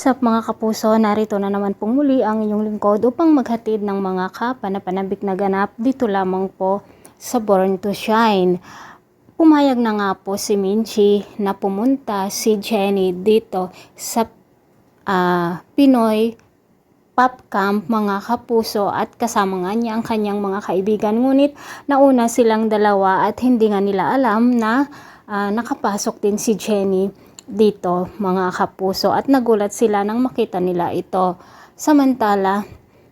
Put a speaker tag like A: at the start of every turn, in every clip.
A: What's up mga kapuso, narito na naman pong muli ang inyong lingkod upang maghatid ng mga kapanapanabik na ganap dito lamang po sa Born to Shine. Pumayag na nga po si Minchi na pumunta si Jenny dito sa Pinoy Pop Camp mga kapuso at kasama nga niya ang kanyang mga kaibigan. Ngunit nauna silang dalawa at hindi nga nila alam na nakapasok din si Jenny dito mga kapuso at nagulat sila nang makita nila ito. Samantala,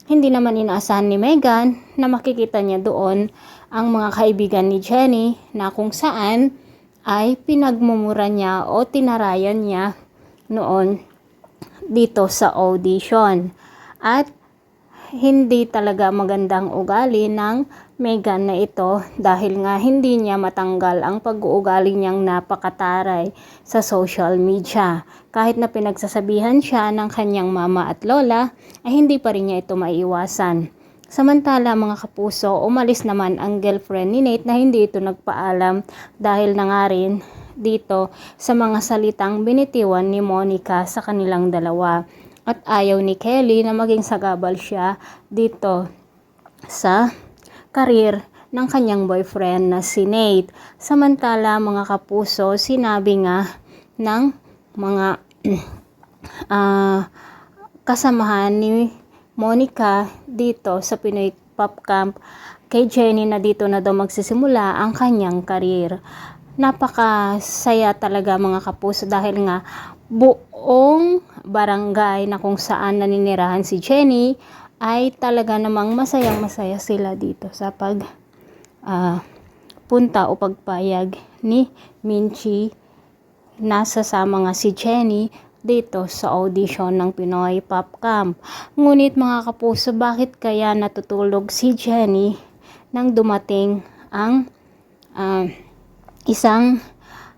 A: hindi naman inaasahan ni Megan na makikita niya doon ang mga kaibigan ni Jenny na kung saan ay pinagmumura niya o tinarayan niya noon dito sa audition. At hindi talaga magandang ugali ng Megan na ito dahil nga hindi niya matanggal ang pag-uugali niyang napakataray sa social media. Kahit na pinagsasabihan siya ng kanyang mama at lola, ay hindi pa rin niya ito maiiwasan. Samantala mga kapuso, umalis naman ang girlfriend ni Nate na hindi ito nagpaalam dahil na nga rin dito sa mga salitang binitiwan ni Monica sa kanilang dalawa. At ayaw ni Kelly na maging sagabal siya dito sa career ng kanyang boyfriend na si Nate. Samantala mga kapuso, sinabi nga ng mga kasamahan ni Monica dito sa Pinoy Pop Camp kay Jenny na dito na daw magsisimula ang kanyang career. Napakasaya talaga mga kapuso dahil nga buong barangay na kung saan naninirahan si Jenny ay talaga namang masayang masaya sila dito sa punta o pagpayag ni Minchi na sasama nga si Jenny dito sa audition ng Pinoy Pop Camp. Ngunit mga kapuso, bakit kaya natutulog si Jenny nang dumating ang isang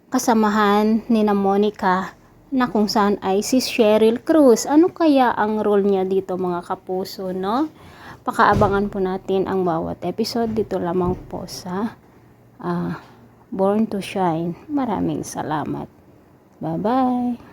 A: kasamahan ni na Monica na kung saan ay si Cheryl Cruz? Ano kaya ang role niya dito mga kapuso, no? Pakaabangan po natin ang bawat episode dito lamang po sa Born to Shine. Maraming salamat. Bye-bye.